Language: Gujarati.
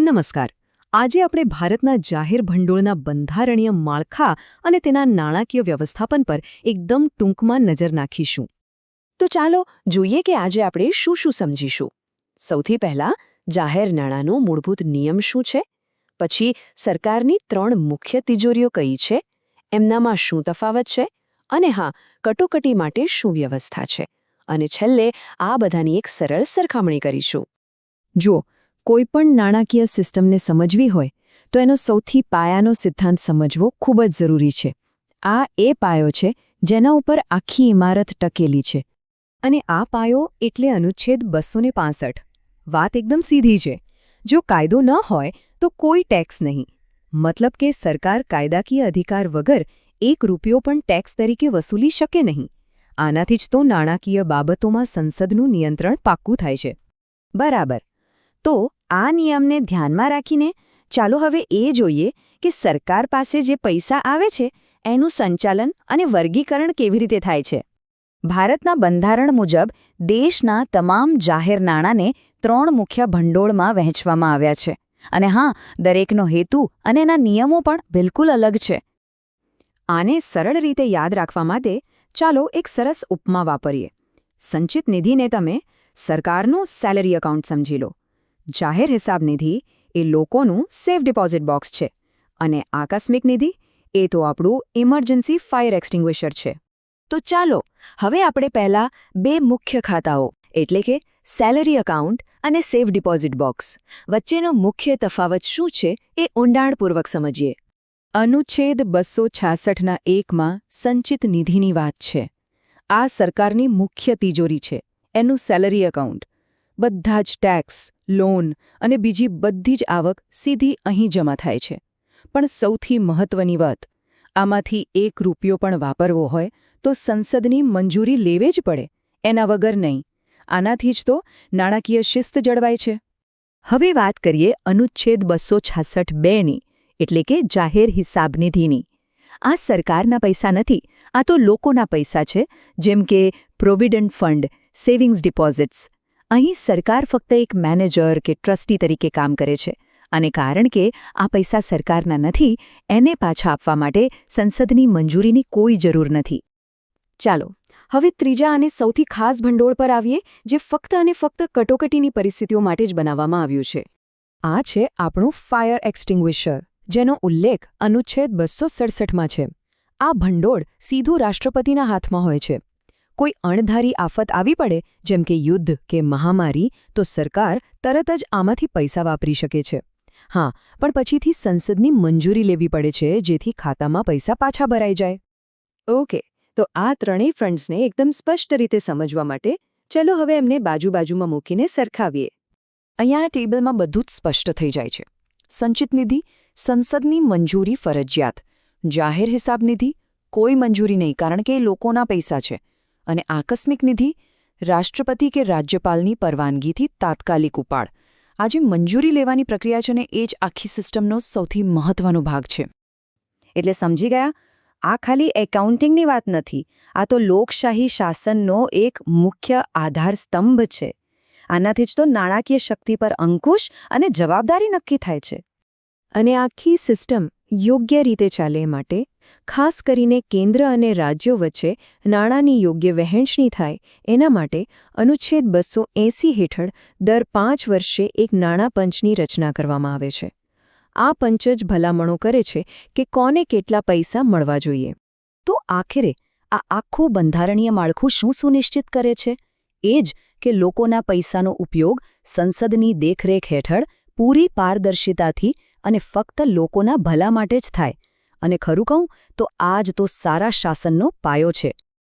નમસ્કાર. આજે આપણે ભારતના જાહેર ભંડોળના બંધારણીય માળખા અને તેના નાણાકીય વ્યવસ્થાપન પર એકદમ ટૂંકમાં નજર નાખીશું. તો ચાલો જોઈએ કે આજે આપણે શું શું સમજીશું. સૌથી પહેલાં જાહેર નાણાંનો મૂળભૂત નિયમ શું છે, પછી સરકારની 3 મુખ્ય તિજોરીઓ કઈ છે, એમનામાં શું તફાવત છે, અને હા, કટોકટી માટે શું વ્યવસ્થા છે, અને છેલ્લે આ બધાની એક સરળ સરખામણી કરીશું. જો કોઈપણ નાણાકીય સિસ્ટમને સમજવી હોય તો એનો સૌથી પાયાનો સિદ્ધાંત સમજવો ખૂબ જ જરૂરી છે. આ એ પાયો છે જેના ઉપર આખી ઇમારત ટકેલી છે. અને આ પાયો એટલે અનુચ્છેદ 265. વાત એકદમ સીધી છે. જો કાયદો ન હોય તો કોઈ ટેક્સ નહીં. મતલબ કે સરકાર કાયદાકીય અધિકાર વગર 1 રૂપિયો પણ ટેક્સ તરીકે વસૂલી શકે નહીં. આનાથી જ તો નાણાકીય બાબતોમાં સંસદનું નિયંત્રણ પાક્કું થાય છે. બરાબર. તો આ નિયમને ધ્યાનમાં રાખીને ચાલો હવે એ જોઈએ કે સરકાર પાસે જે પૈસા આવે છે એનું સંચાલન અને વર્ગીકરણ કેવી રીતે થાય છે. ભારતના બંધારણ મુજબ દેશના તમામ જાહેર નાણાંને 3 મુખ્ય ભંડોળમાં વહેંચવામાં આવ્યા છે. અને હા, દરેકનો હેતુ અને એના નિયમો પણ બિલકુલ અલગ છે. આને સરળ રીતે યાદ રાખવા માટે ચાલો એક સરસ ઉપમા વાપરીએ. સંચિત નિધિને તમે સરકારનું સેલરી એકાઉન્ટ સમજી લો. જાહેર હિસાબ નિધિ એ લોકોનું સેફ ડિપોઝિટ બોક્સ છે, અને આકસ્મિક નિધિ એ તો આપણું ઇમરજન્સી ફાયર એક્સટિંગ્વિશર છે. તો ચાલો હવે આપણે પહેલા 2 મુખ્ય ખાતાઓ એટલે કે સેલરી એકાઉન્ટ અને સેફ ડિપોઝિટ બોક્સ વચ્ચેનો મુખ્ય તફાવત શું છે એ ઊંડાણપૂર્વક સમજીએ. અનુચ્છેદ 266ના 1માં સંચિત નિધિની વાત છે. આ સરકારની મુખ્ય તિજોરી છે, એનું સેલરી એકાઉન્ટ. બધા જ ટેક્સ, લોન અને બીજી બધી જ આવક સીધી અહીં જમા થાય છે. પણ સૌથી મહત્વની વાત, આમાંથી 1 રૂપિયો પણ વાપરવો હોય તો સંસદની મંજૂરી લેવી જ પડે, એના વગર નહીં. આનાથી જ તો નાણાકીય શિસ્ત જળવાય છે. હવે વાત કરીએ અનુચ્છેદ 266(2)ની, એટલે કે જાહેર હિસાબ નિધિની. આ સરકારના પૈસા નથી, આ તો લોકોના પૈસા છે, જેમ કે પ્રોવિડન્ટ ફંડ, સેવિંગ્સ ડિપોઝિટ્સ. અહીં સરકાર ફક્ત એક મેનેજર કે ટ્રસ્ટી તરીકે કામ કરે છે, અને કારણ કે આ પૈસા સરકારના નથી, એને પાછા આપવા માટે સંસદની મંજૂરીની કોઈ જરૂર નથી. ચાલો હવે ત્રીજા અને સૌથી ખાસ ભંડોળ પર આવીએ, જે ફક્ત અને ફક્ત કટોકટીની પરિસ્થિતિઓ માટે જ બનાવવામાં આવ્યું છે. આ છે આપણું ફાયર એક્સટિંગ્વિશર, જેનો ઉલ્લેખ અનુચ્છેદ 267માં છે. આ ભંડોળ સીધું રાષ્ટ્રપતિના હાથમાં હોય છે. કોઈ અણધારી આફત આવી પડે, જેમ કે યુદ્ધ કે મહામારી, તો સરકાર તરત જ આમાંથી પૈસા વાપરી શકે છે. હા, પણ પછીથી સંસદની મંજૂરી લેવી પડે છે, જેથી ખાતામાં પૈસા પાછા ભરાઈ જાય. ઓકે, તો આ ત્રણેય ફંડ્સને એકદમ સ્પષ્ટ રીતે સમજવા માટે ચલો હવે એમને બાજુ-બાજુમાં મૂકીને સરખાવીએ. અહીંયા આ ટેબલમાં બધું જ સ્પષ્ટ થઈ જાય છે. સંચિત નિધિ, સંસદની મંજૂરી ફરજિયાત. જાહેર હિસાબ નિધિ, કોઈ મંજૂરી નહીં, કારણ કે એ લોકોના પૈસા છે. અને આકસ્મિક નિધિ, રાષ્ટ્રપતિ કે રાજ્યપાલની પરવાનગીથી તાત્કાલિક ઉપાડ. આ જે મંજૂરી લેવાની પ્રક્રિયા છે ને, એ જ આખી સિસ્ટમનો સૌથી મહત્વનો ભાગ છે. એટલે સમજી ગયા, આ ખાલી એકાઉન્ટિંગની વાત નથી, આ તો લોકશાહી શાસનનો એક મુખ્ય આધાર સ્તંભ છે. આનાથી જ તો નાણાકીય શક્તિ પર અંકુશ અને જવાબદારી નક્કી થાય છે. અને આખી સિસ્ટમ યોગ્ય રીતે ચાલે માટે ખાસ કરીને કેન્દ્ર અને રાજ્યો વચ્ચે નાણાંની યોગ્ય વહેંચણી થાય, એના માટે અનુચ્છેદ 280 હેઠળ દર 5 વર્ષે એક નાણાં પંચની રચના કરવામાં આવે છે. આ પંચ જ ભલામણો કરે છે કે કોને કેટલા પૈસા મળવા જોઈએ. તો આખરે આ આખું બંધારણીય માળખું શું સુનિશ્ચિત કરે છે? એ જ કે લોકોના પૈસાનો ઉપયોગ સંસદની દેખરેખ હેઠળ પૂરી પારદર્શિતાથી અને ફક્ત લોકોના ભલા માટે જ થાય. અને ખરું કહું તો આ જ તો સારા શાસનનો પાયો છે.